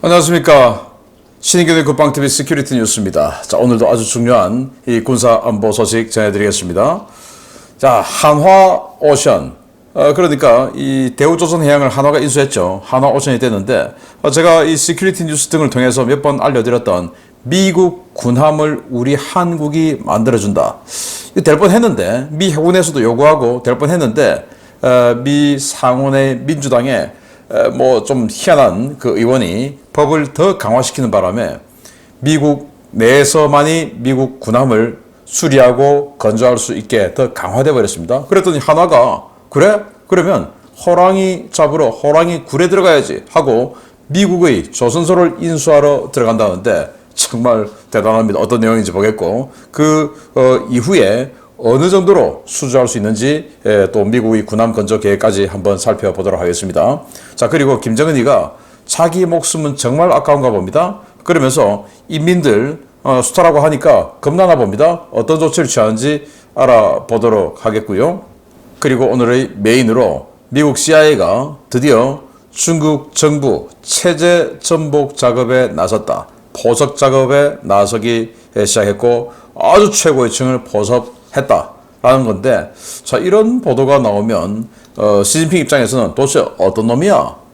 안녕하십니까. 신인경의 국방TV 시큐리티 뉴스입니다. 자, 오늘도 아주 중요한 이 군사 안보 소식 전해드리겠습니다. 자, 한화 오션. 그러니까 이 대우조선 해양을 한화가 인수했죠. 한화 오션이 됐는데, 제가 이 시큐리티 뉴스 등을 통해서 몇 번 알려드렸던 미국 군함을 우리 한국이 만들어준다. 될 뻔했는데, 미 해군에서도 요구하고 될 뻔했는데, 미 상원의 민주당에 뭐 좀 희한한 그 의원이 법을 더 강화시키는 바람에 미국 내에서만이 미국 군함을 수리하고 건조할 수 있게 더 강화돼 버렸습니다. 그랬더니 한화가 그래? 그러면 호랑이 잡으러 호랑이 굴에 들어가야지 하고 미국의 조선소를 인수하러 들어간다는데 정말 대단합니다. 어떤 내용인지 보겠고 그 이후에 어느 정도로 수주할 수 있는지 또 미국의 군함 건조 계획까지 한번 살펴보도록 하겠습니다. 자, 그리고 김정은이가 자기 목숨은 정말 아까운가 봅니다. 그러면서 인민들 수탈하고 하니까 겁나나 봅니다. 어떤 조치를 취하는지 알아보도록 하겠고요. 그리고 오늘의 메인으로 미국 CIA가 드디어 중국 정부 체제 전복 작업에 나섰다. 포섭 작업에 나서기 시작했고 아주 최고의 층을 포섭했다라는 건데, 자, 이런 보도가 나오면 시진핑 입장에서는 도대체 어떤 놈이야?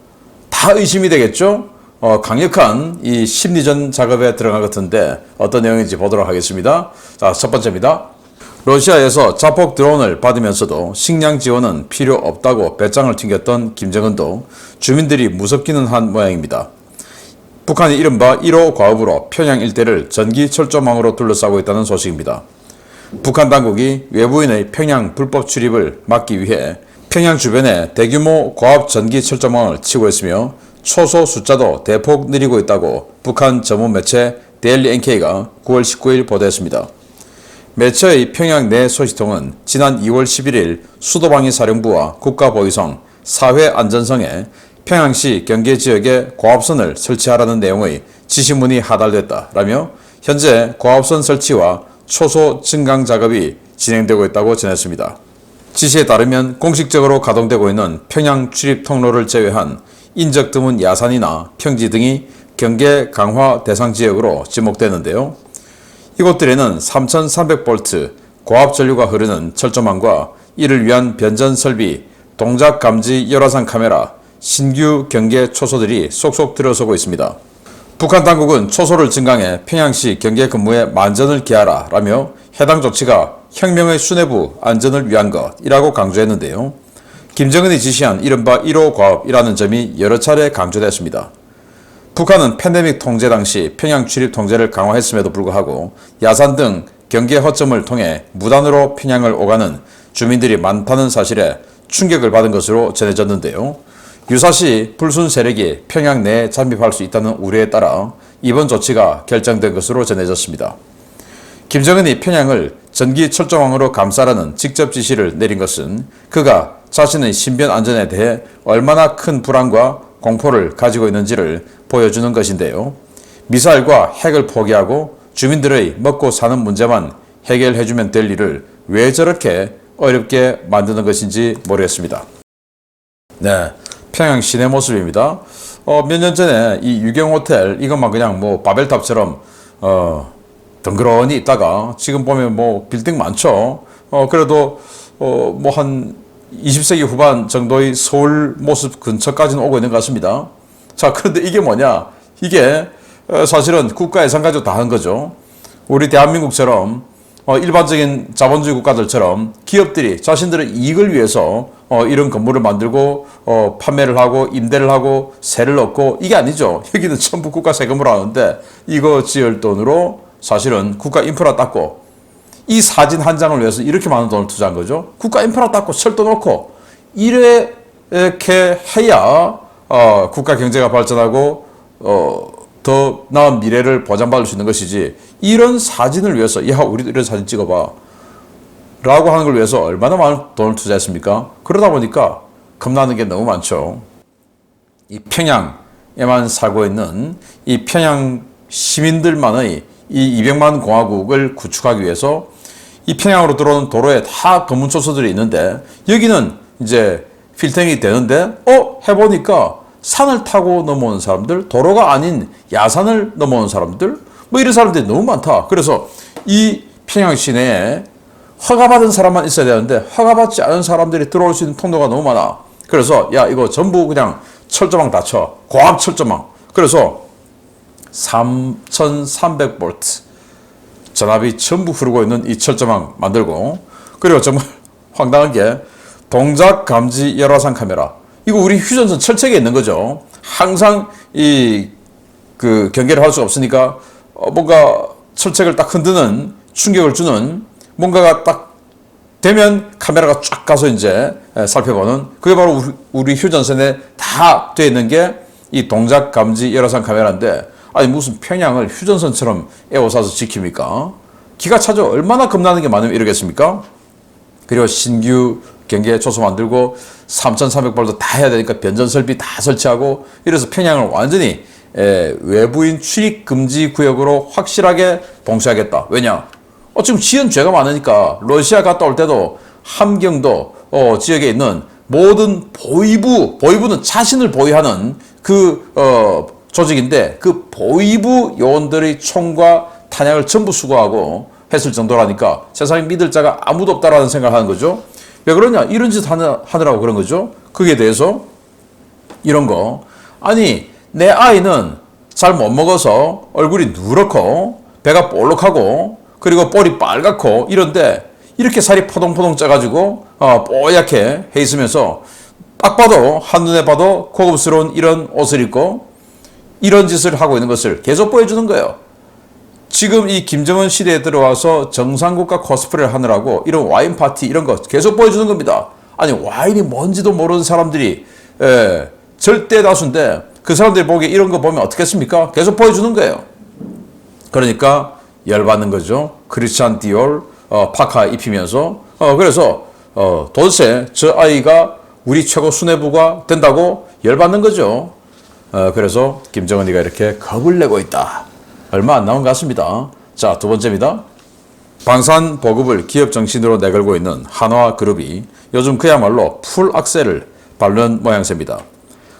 다 의심이 되겠죠? 강력한 이 심리전 작업에 들어간 것 같은데 어떤 내용인지 보도록 하겠습니다. 자, 첫 번째입니다. 러시아에서 자폭 드론을 받으면서도 식량 지원은 필요 없다고 배짱을 튕겼던 김정은도 주민들이 무섭기는 한 모양입니다. 북한이 이른바 1호 과업으로 평양 일대를 전기 철조망으로 둘러싸고 있다는 소식입니다. 북한 당국이 외부인의 평양 불법 출입을 막기 위해 평양 주변에 대규모 고압 전기 철조망을 치고 있으며 초소 숫자도 대폭 늘리고 있다고 북한 전문 매체 데일리 NK가 9월 19일 보도했습니다. 매체의 평양 내 소식통은 지난 2월 11일 수도방위사령부와 국가보위성, 사회안전성에 평양시 경계지역에 고압선을 설치하라는 내용의 지시문이 하달됐다라며 현재 고압선 설치와 초소 증강 작업이 진행되고 있다고 전했습니다. 지시에 따르면 공식적으로 가동되고 있는 평양 출입 통로를 제외한 인적 드문 야산이나 평지 등이 경계 강화 대상 지역으로 지목되는데요. 이곳들에는 3300V 고압 전류가 흐르는 철조망과 이를 위한 변전 설비, 동작 감지 열화상 카메라, 신규 경계 초소들이 쏙쏙 들어서고 있습니다. 북한 당국은 초소를 증강해 평양시 경계 근무에 만전을 기하라 라며 해당 조치가 혁명의 수뇌부 안전을 위한 것이라고 강조했는데요. 김정은이 지시한 이른바 1호 과업이라는 점이 여러 차례 강조됐습니다. 북한은 팬데믹 통제 당시 평양 출입 통제를 강화했음에도 불구하고 야산 등 경계 허점을 통해 무단으로 평양을 오가는 주민들이 많다는 사실에 충격을 받은 것으로 전해졌는데요. 유사시 불순 세력이 평양 내에 잠입할 수 있다는 우려에 따라 이번 조치가 결정된 것으로 전해졌습니다. 김정은이 평양을 전기 철조망으로 감싸라는 직접 지시를 내린 것은 그가 자신의 신변 안전에 대해 얼마나 큰 불안과 공포를 가지고 있는지를 보여주는 것인데요. 미사일과 핵을 포기하고 주민들의 먹고 사는 문제만 해결해주면 될 일을 왜 저렇게 어렵게 만드는 것인지 모르겠습니다. 네, 평양 시내 모습입니다. 몇 년 전에 이 유경 호텔 이것만 그냥 뭐 바벨탑처럼 덩그러니 있다가 지금 보면 뭐 빌딩 많죠. 그래도 뭐 한 20세기 후반 정도의 서울 모습 근처까지는 오고 있는 것 같습니다. 자, 그런데 이게 뭐냐? 이게 사실은 국가 예산 가지고 다 한 거죠. 우리 대한민국처럼 일반적인 자본주의 국가들처럼 기업들이 자신들의 이익을 위해서 이런 건물을 만들고 판매를 하고 임대를 하고 세를 얻고 이게 아니죠. 여기는 전부 국가 세금으로 하는데 이거 지을 돈으로 사실은 국가 인프라 닦고 이 사진 한 장을 위해서 이렇게 많은 돈을 투자한 거죠. 국가 인프라 닦고 철도 놓고 이렇게 해야 국가 경제가 발전하고 더 나은 미래를 보장받을 수 있는 것이지, 이런 사진을 위해서 야 우리도 이런 사진 찍어봐 라고 하는 걸 위해서 얼마나 많은 돈을 투자했습니까? 그러다 보니까 겁나는 게 너무 많죠. 이 평양에만 살고 있는 이 평양 시민들만의 이 200만 공화국을 구축하기 위해서 이 평양으로 들어오는 도로에 다 검문초소들이 있는데 여기는 이제 필터링이 되는데 해보니까 산을 타고 넘어온 사람들, 도로가 아닌 야산을 넘어온 사람들, 뭐 이런 사람들이 너무 많다. 그래서 이 평양 시내에 허가받은 사람만 있어야 되는데 허가받지 않은 사람들이 들어올 수 있는 통로가 너무 많아. 그래서 야 이거 전부 그냥 철조망 닫혀. 고압 철조망. 그래서 3300V 전압이 전부 흐르고 있는 이 철조망 만들고, 그리고 정말 황당한 게 동작 감지 열화상 카메라. 이거 우리 휴전선 철책에 있는 거죠. 항상 그 경계를 할 수가 없으니까 뭔가 철책을 딱 흔드는 충격을 주는 뭔가가 딱 되면 카메라가 쫙 가서 이제 살펴보는, 그게 바로 우리 휴전선에 다 되어 있는 게 이 동작 감지 열화상 카메라인데, 아니 무슨 평양을 휴전선처럼 에워싸서 지킵니까? 기가 차죠. 얼마나 겁나는 게 많으면 이러겠습니까? 그리고 신규 경계 초소 만들고 3,300발도 다 해야 되니까 변전 설비 다 설치하고, 이래서 평양을 완전히 외부인 출입 금지 구역으로 확실하게 봉쇄하겠다. 왜냐? 지금 지연 죄가 많으니까 러시아 갔다 올 때도 함경도 지역에 있는 모든 보위부는 자신을 보위하는 그 조직인데, 그 보위부 요원들의 총과 탄약을 전부 수거하고 했을 정도라니까 세상에 믿을 자가 아무도 없다라는 생각을 하는 거죠. 왜 그러냐? 이런 짓 하느라고 그런 거죠. 거기에 대해서 이런 거, 아니 내 아이는 잘 못 먹어서 얼굴이 누렇고 배가 볼록하고 그리고 볼이 빨갛고 이런데 이렇게 살이 포동포동 쪄가지고 뽀얗게 해 있으면서 딱 봐도 한눈에 봐도 고급스러운 이런 옷을 입고 이런 짓을 하고 있는 것을 계속 보여주는 거예요. 지금 이 김정은 시대에 들어와서 정상국가 코스프레를 하느라고 이런 와인 파티 이런 거 계속 보여주는 겁니다. 아니 와인이 뭔지도 모르는 사람들이 절대 다수인데 그 사람들이 보기에 이런 거 보면 어떻겠습니까? 계속 보여주는 거예요. 그러니까 열받는 거죠. 크리스찬 디올 파카 입히면서 그래서 도대체 저 아이가 우리 최고 수뇌부가 된다고 열받는 거죠. 그래서 김정은이가 이렇게 겁을 내고 있다. 얼마 안 남은 것 같습니다. 자, 두 번째입니다. 방산 보급을 기업 정신으로 내걸고 있는 한화그룹이 요즘 그야말로 풀 악셀을 밟는 모양새입니다.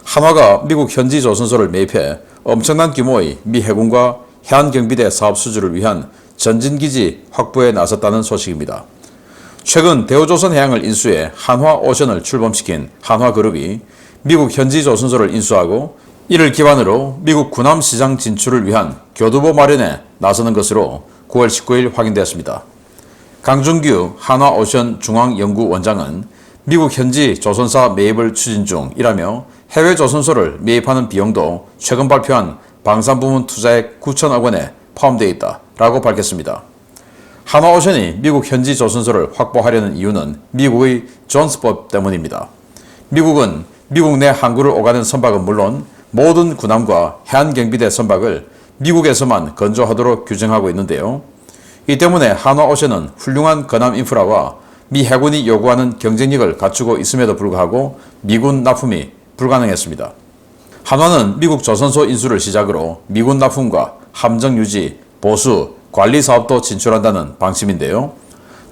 한화가 미국 현지 조선소를 매입해 엄청난 규모의 미 해군과 해안경비대 사업 수주를 위한 전진기지 확보에 나섰다는 소식입니다. 최근 대우조선해양을 인수해 한화오션을 출범시킨 한화그룹이 미국 현지 조선소를 인수하고 이를 기반으로 미국 군함 시장 진출을 위한 교두보 마련에 나서는 것으로 9월 19일 확인되었습니다. 강준규 한화오션 중앙연구원장은 미국 현지 조선사 매입을 추진 중이라며 해외 조선소를 매입하는 비용도 최근 발표한 방산부문 투자액 9천억 원에 포함되어 있다라고 밝혔습니다. 한화오션이 미국 현지 조선소를 확보하려는 이유는 미국의 존스법 때문입니다. 미국은 미국 내 항구를 오가는 선박은 물론 모든 군함과 해안경비대 선박을 미국에서만 건조하도록 규정하고 있는데요. 이 때문에 한화오션은 훌륭한 건함 인프라와 미 해군이 요구하는 경쟁력을 갖추고 있음에도 불구하고 미군 납품이 불가능했습니다. 한화는 미국 조선소 인수를 시작으로 미군 납품과 함정 유지, 보수, 관리 사업도 진출한다는 방침인데요.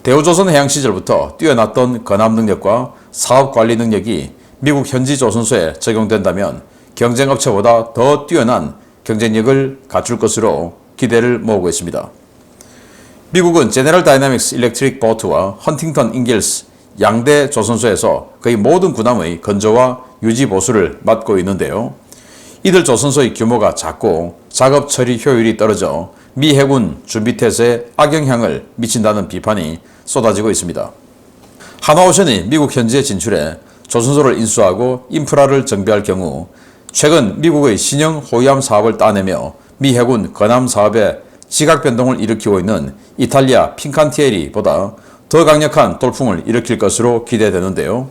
대우조선해양 시절부터 뛰어났던 건함 능력과 사업 관리 능력이 미국 현지 조선소에 적용된다면 경쟁업체보다 더 뛰어난 경쟁력을 갖출 것으로 기대를 모으고 있습니다. 미국은 제너럴 다이나믹스 일렉트릭 보트와 헌팅턴 인겔스 양대 조선소에서 거의 모든 군함의 건조와 유지 보수를 맡고 있는데요. 이들 조선소의 규모가 작고 작업 처리 효율이 떨어져 미 해군 준비태세에 악영향을 미친다는 비판이 쏟아지고 있습니다. 한화오션이 미국 현지에 진출해 조선소를 인수하고 인프라를 정비할 경우 최근 미국의 신형 호위함 사업을 따내며 미 해군 건함 사업에 지각 변동을 일으키고 있는 이탈리아 핀칸티에리보다 더 강력한 돌풍을 일으킬 것으로 기대되는데요.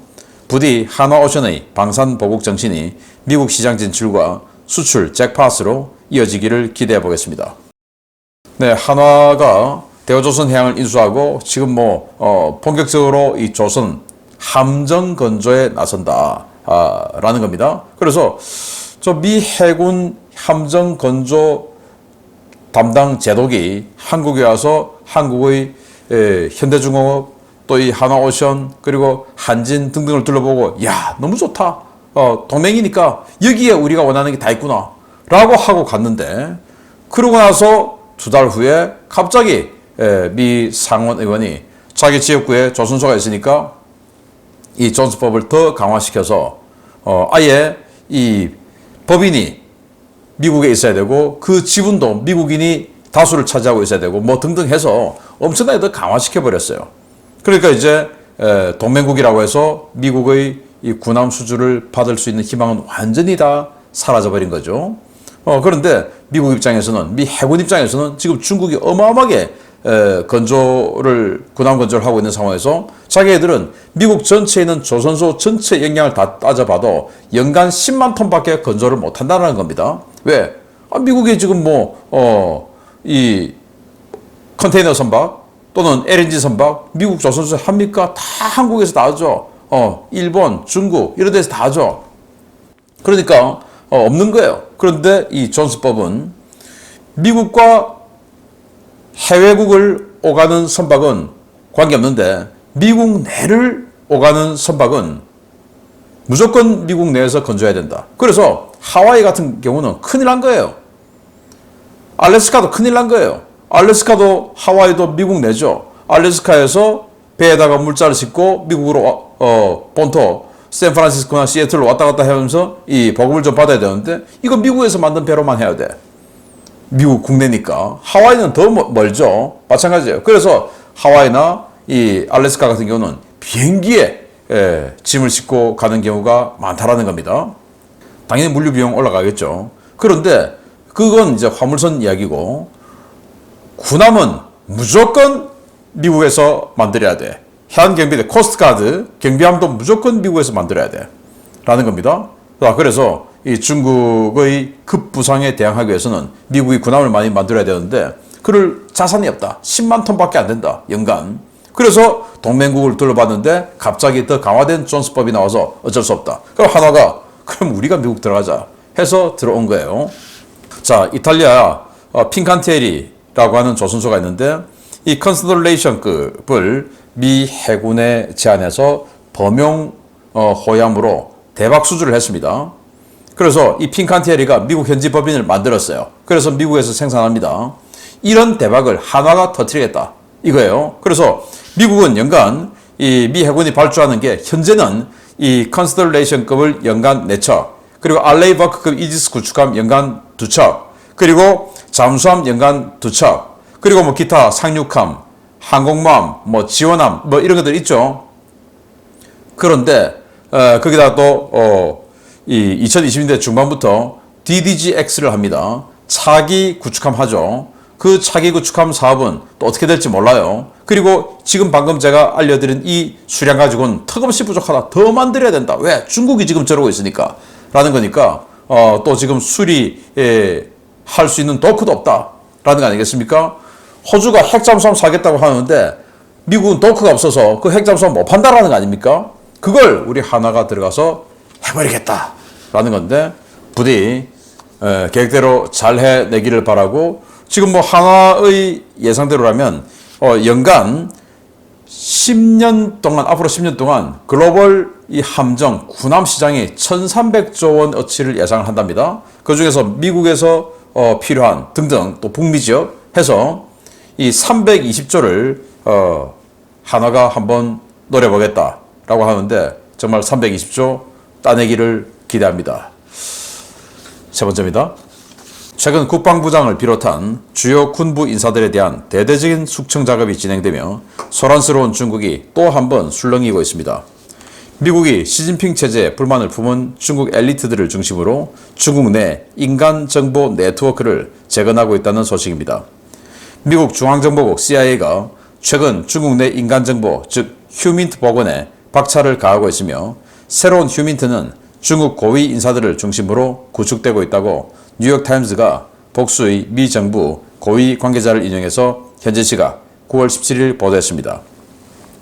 부디 한화오션의 방산 보국 정신이 미국 시장 진출과 수출 잭팟으로 이어지기를 기대해 보겠습니다. 네, 한화가 대우조선해양을 인수하고 지금 본격적으로 이 조선 함정 건조에 나선다 라는 겁니다. 그래서 저 미 해군 함정 건조 담당 제독이 한국에 와서 한국의 현대중공업 또 이 한화오션 그리고 한진 등등을 둘러보고 야 너무 좋다 동맹이니까 여기에 우리가 원하는 게 다 있구나 라고 하고 갔는데, 그러고 나서 2달 후에 갑자기 미 상원 의원이 자기 지역구에 조선소가 있으니까 이 존스법을 더 강화시켜서 아예 이 법인이 미국에 있어야 되고 그 지분도 미국인이 다수를 차지하고 있어야 되고 뭐 등등 해서 엄청나게 더 강화시켜 버렸어요. 그러니까 이제 동맹국이라고 해서 미국의 이 군함 수주를 받을 수 있는 희망은 완전히 다 사라져 버린 거죠. 그런데 미국 입장에서는, 미 해군 입장에서는 지금 중국이 어마어마하게 군함 건조를 하고 있는 상황에서 자기네들은 미국 전체에 있는 조선소 전체 역량을 다 따져봐도 연간 10만 톤밖에 건조를 못 한다는 겁니다. 왜? 미국이 지금 이 컨테이너 선박 또는 LNG 선박 미국 조선소 합니까? 다 한국에서 다 하죠. 일본, 중국 이런 데서 다 하죠. 그러니까 없는 거예요. 그런데 이 존스법은 미국과 해외국을 오가는 선박은 관계없는데 미국 내를 오가는 선박은 무조건 미국 내에서 건조해야 된다. 그래서 하와이 같은 경우는 큰일 난 거예요. 알래스카도 큰일 난 거예요. 알래스카도 하와이도 미국 내죠. 알래스카에서 배에다가 물자를 싣고 미국으로 본토 샌프란시스코나 시애틀로 왔다 갔다 하면서 이 보급을 좀 받아야 되는데 이거 미국에서 만든 배로만 해야 돼. 미국 국내니까. 하와이는 더 멀죠. 마찬가지예요. 그래서 하와이나 이 알래스카 같은 경우는 비행기에 짐을 싣고 가는 경우가 많다라는 겁니다. 당연히 물류 비용 올라가겠죠. 그런데 그건 이제 화물선 이야기고, 군함은 무조건 미국에서 만들어야 돼. 해안경비대, 코스트가드, 경비함도 무조건 미국에서 만들어야 돼. 라는 겁니다. 그래서 이 중국의 급부상에 대항하기 위해서는 미국이 군함을 많이 만들어야 되는데, 그럴 자산이 없다. 10만 톤밖에 안 된다. 연간. 그래서 동맹국을 둘러봤는데 갑자기 더 강화된 존스법이 나와서 어쩔 수 없다. 그럼 한화가 그럼 우리가 미국 들어가자 해서 들어온 거예요. 자, 이탈리아 핀칸티에리라고 하는 조선소가 있는데 이 컨시더레이션급을 미 해군에 제안해서 범용 호위함으로 대박 수주를 했습니다. 그래서 이 핀칸티에리가 미국 현지 법인을 만들었어요. 그래서 미국에서 생산합니다. 이런 대박을 한화가 터뜨리겠다 이거예요. 그래서 미국은 연간 이 미 해군이 발주하는 게 현재는 이 컨시더레이션급을 연간 4척, 그리고 알레이버크급 이지스 구축함 연간 2척, 그리고 잠수함 연간 2척, 그리고 뭐 기타 상륙함, 항공모함, 뭐 지원함, 뭐 이런 것들 있죠. 그런데 거기다 또 이 2020년대 중반부터 DDG-X를 합니다. 차기 구축함 하죠. 그 차기 구축함 사업은 또 어떻게 될지 몰라요. 그리고 지금 방금 제가 알려드린 이 수량 가지고는 턱없이 부족하다. 더 만들어야 된다. 왜? 중국이 지금 저러고 있으니까. 라는 거니까 또 지금 수리할 수 있는 도크도 없다. 라는 거 아니겠습니까? 호주가 핵잠수함 사겠다고 하는데 미국은 도크가 없어서 그 핵잠수함 못 판다라는 거 아닙니까? 그걸 우리 하나가 들어가서 해버리겠다. 라는 건데 부디 계획대로 잘 해내기를 바라고, 지금 뭐 하나의 예상대로라면 연간 10년 동안, 앞으로 10년 동안 글로벌 이 함정 군함 시장이 1,300조 원 어치를 예상을 한답니다. 그 중에서 미국에서 필요한 등등 또 북미 지역 해서 이 320조를 하나가 한번 노려보겠다라고 하는데 정말 320조 따내기를 기대합니다. 세 번째입니다. 최근 국방부장을 비롯한 주요 군부 인사들에 대한 대대적인 숙청 작업이 진행되며 소란스러운 중국이 또 한 번 술렁이고 있습니다. 미국이 시진핑 체제에 불만을 품은 중국 엘리트들을 중심으로 중국 내 인간정보 네트워크를 재건하고 있다는 소식입니다. 미국 중앙정보국 CIA가 최근 중국 내 인간정보, 즉 휴민트 복원에 박차를 가하고 있으며 새로운 휴민트는 중국 고위 인사들을 중심으로 구축되고 있다고 뉴욕타임즈가 복수의 미 정부 고위 관계자를 인용해서 현재 시각 9월 17일 보도했습니다.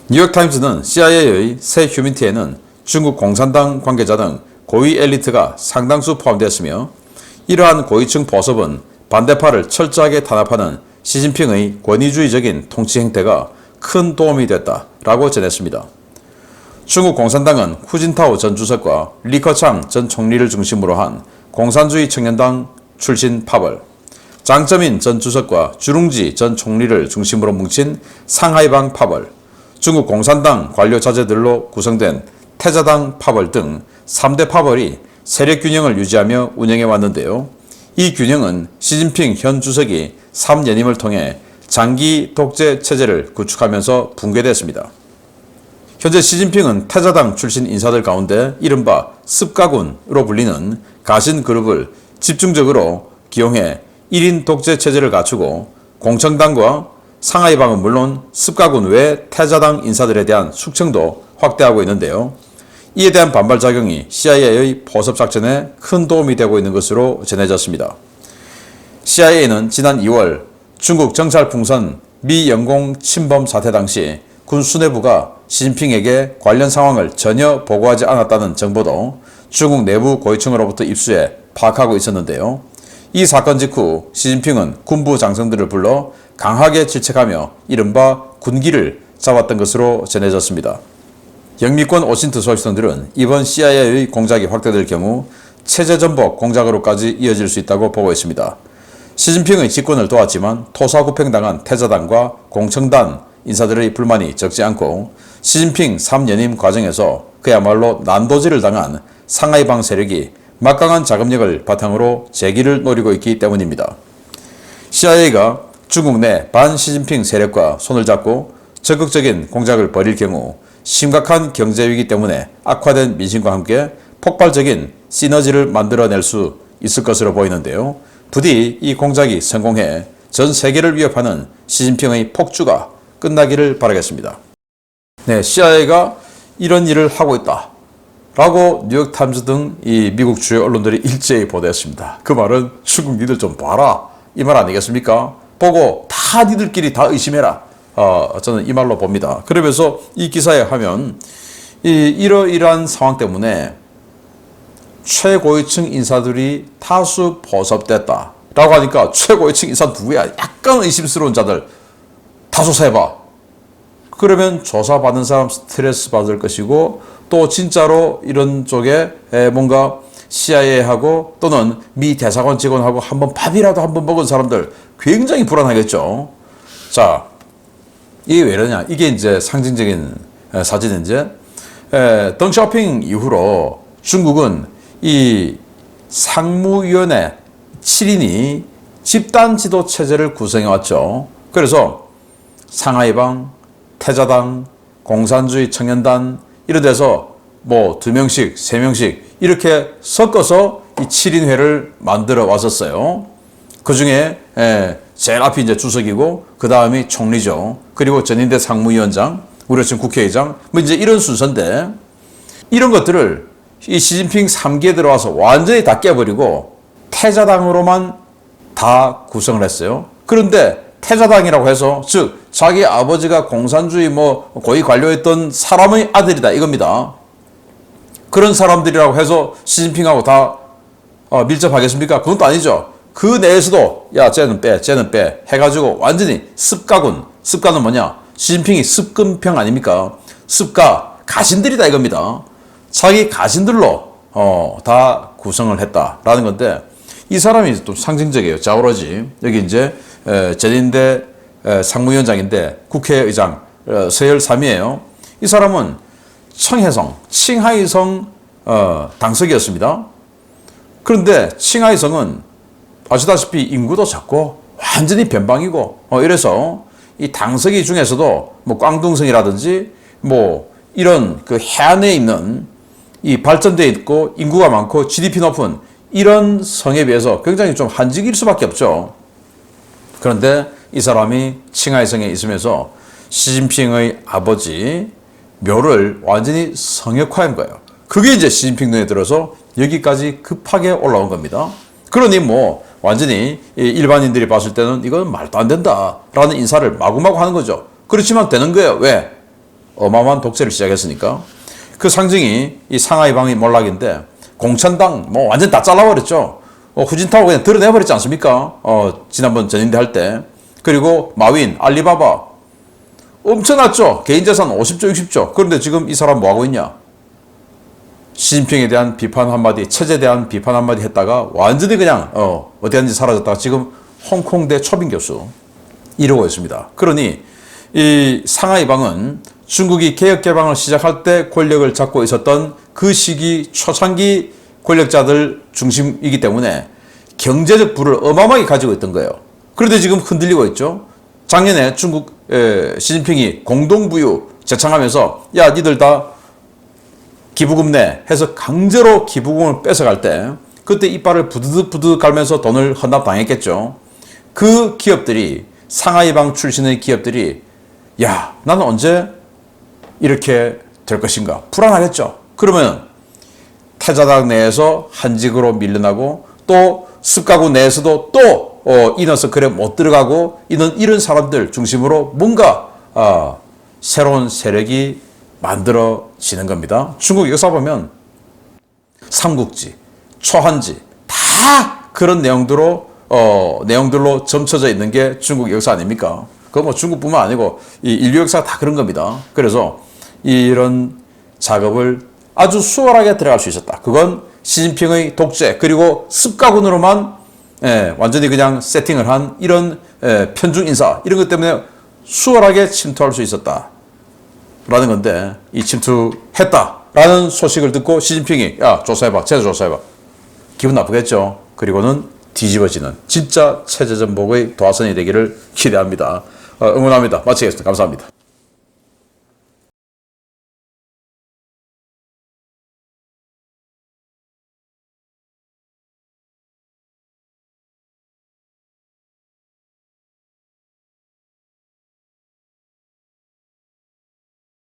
뉴욕타임즈는 CIA의 새 휴민트에는 중국 공산당 관계자 등 고위 엘리트가 상당수 포함되었으며 이러한 고위층 보섭은 반대파를 철저하게 탄압하는 시진핑의 권위주의적인 통치 행태가 큰 도움이 됐다라고 전했습니다. 중국 공산당은 후진타오 전 주석과 리커창 전 총리를 중심으로 한 공산주의 청년당 출신 파벌, 장쩌민 전 주석과 주룽지 전 총리를 중심으로 뭉친 상하이방 파벌, 중국 공산당 관료 자제들로 구성된 태자당 파벌 등 3대 파벌이 세력 균형을 유지하며 운영해 왔는데요. 이 균형은 시진핑 현 주석이 3연임을 통해 장기 독재 체제를 구축하면서 붕괴됐습니다. 현재 시진핑은 태자당 출신 인사들 가운데 이른바 습가군으로 불리는 가신그룹을 집중적으로 기용해 1인 독재 체제를 갖추고 공청당과 상하이방은 물론 습가군 외 태자당 인사들에 대한 숙청도 확대하고 있는데요. 이에 대한 반발작용이 CIA의 포섭작전에 큰 도움이 되고 있는 것으로 전해졌습니다. CIA는 지난 2월 중국 정찰 풍선 미 영공 침범 사태 당시 군 수뇌부가 시진핑에게 관련 상황을 전혀 보고하지 않았다는 정보도 중국 내부 고위층으로부터 입수해 파악하고 있었는데요. 이 사건 직후 시진핑은 군부 장성들을 불러 강하게 질책하며 이른바 군기를 잡았던 것으로 전해졌습니다. 영미권 오신트 소식통들은 이번 CIA의 공작이 확대될 경우 체제전복 공작으로까지 이어질 수 있다고 보고 있습니다. 시진핑의 집권을 도왔지만 토사구팽당한 태자당과 공청단 인사들의 불만이 적지 않고 시진핑 3연임 과정에서 그야말로 난도질을 당한 상하이방 세력이 막강한 자금력을 바탕으로 재기를 노리고 있기 때문입니다. CIA가 중국 내 반시진핑 세력과 손을 잡고 적극적인 공작을 벌일 경우 심각한 경제위기 때문에 악화된 민심과 함께 폭발적인 시너지를 만들어낼 수 있을 것으로 보이는데요. 부디 이 공작이 성공해 전 세계를 위협하는 시진핑의 폭주가 끝나기를 바라겠습니다. 네, CIA가 이런 일을 하고 있다 라고 뉴욕타임즈 등 이 미국 주요 언론들이 일제히 보도했습니다. 그 말은 중국 니들 좀 봐라 이 말 아니겠습니까? 보고 다 니들끼리 다 의심해라. 저는 이 말로 봅니다. 그러면서 이 기사에 하면 이러이러한 상황 때문에 최고위층 인사들이 다수 포섭됐다 라고 하니까 최고위층 인사 누구야? 약간 의심스러운 자들 다 조사해봐. 그러면 조사받는 사람 스트레스 받을 것이고 또 진짜로 이런 쪽에 뭔가 CIA하고 또는 미 대사관 직원하고 한번 밥이라도 한번 먹은 사람들 굉장히 불안하겠죠. 자, 이게 왜 이러냐? 이게 이제 상징적인 사진인데 덩쇼핑 이후로 중국은 이 상무위원회 7인이 집단 지도 체제를 구성해 왔죠. 그래서 상하이방, 태자당, 공산주의 청년단 이런 데서 뭐 2명씩, 3명씩 이렇게 섞어서 이 7인회를 만들어 왔었어요. 그 중에 제일 앞이 이제 주석이고 그 다음이 총리죠. 그리고 전인대 상무위원장, 우리 지금 국회의장, 뭐 이제 이런 순서인데 이런 것들을 이 시진핑 3기에 들어와서 완전히 다 깨버리고 태자당으로만 다 구성을 했어요. 그런데 태자당이라고 해서 즉 자기 아버지가 공산주의 뭐 고위 관료였던 사람의 아들이다 이겁니다. 그런 사람들이라고 해서 시진핑하고 다 밀접하겠습니까? 그건 또 아니죠. 그 내에서도 야 쟤는 빼 해가지고 완전히 습가군. 습가는 뭐냐? 시진핑이 습근평 아닙니까? 습가 가신들이다 이겁니다. 자기 가신들로 다 구성을 했다라는 건데 이 사람이 또 상징적이에요. 자오로지 여기 이제 전인대 상무위원장인데 국회의장 서열 3위예요. 이 사람은 청해성, 칭하이성 당석이었습니다. 그런데 칭하이성은 아시다시피 인구도 작고 완전히 변방이고 이래서 이 당석이 중에서도 뭐 꽝둥성이라든지 뭐 이런 그 해안에 있는 이 발전되어 있고 인구가 많고 GDP 높은 이런 성에 비해서 굉장히 좀 한직일 수밖에 없죠. 그런데 이 사람이 칭하이성에 있으면서 시진핑의 아버지 묘를 완전히 성역화한 거예요. 그게 이제 시진핑 눈에 들어서 여기까지 급하게 올라온 겁니다. 그러니 뭐 완전히 일반인들이 봤을 때는 이건 말도 안 된다라는 인사를 마구마구 하는 거죠. 그렇지만 되는 거예요. 왜? 어마어마한 독재를 시작했으니까. 그 상징이 이 상하이방의 몰락인데 공천당 뭐 완전 다 잘라버렸죠. 후진타오 그냥 드러내버렸지 않습니까? 지난번 전인대 할 때. 그리고 마윈, 알리바바 엄청났죠. 개인재산 50조, 60조. 그런데 지금 이 사람 뭐하고 있냐? 시진핑에 대한 비판 한마디, 체제에 대한 비판 한마디 했다가 완전히 그냥 어디 갔는지 사라졌다가 지금 홍콩대 초빙 교수 이러고 있습니다. 그러니 이 상하이방은 중국이 개혁개방을 시작할 때 권력을 잡고 있었던 그 시기 초창기 권력자들 중심이기 때문에 경제적 부를 어마어마하게 가지고 있던 거예요. 그런데 지금 흔들리고 있죠. 작년에 중국 시진핑이 공동부유 제창하면서 야 니들 다 기부금 내 해서 강제로 기부금을 뺏어갈 때 그때 이빨을 부드득 갈면서 돈을 헌납당했겠죠. 그 기업들이 상하이방 출신의 기업들이 야 나는 언제 이렇게 될 것인가 불안하겠죠. 그러면 태자당 내에서 한직으로 밀려나고 또 습가구 내에서도 또 이너서클에 못 들어가고 이런 사람들 중심으로 뭔가 새로운 세력이 만들어지는 겁니다. 중국 역사 보면 삼국지, 초한지 다 그런 내용들로 점쳐져 있는 게 중국 역사 아닙니까? 그거 뭐 중국뿐만 아니고 이 인류 역사가 다 그런 겁니다. 그래서 이런 작업을 아주 수월하게 들어갈 수 있었다. 그건 시진핑의 독재 그리고 습가군으로만 완전히 그냥 세팅을 한 이런 편중 인사 이런 것 때문에 수월하게 침투할 수 있었다. 라는 건데 이 침투했다라는 소식을 듣고 시진핑이 야 조사해봐 제대로 조사해봐 기분 나쁘겠죠. 그리고는 뒤집어지는 진짜 체제 전복의 도화선이 되기를 기대합니다. 응원합니다. 마치겠습니다. 감사합니다.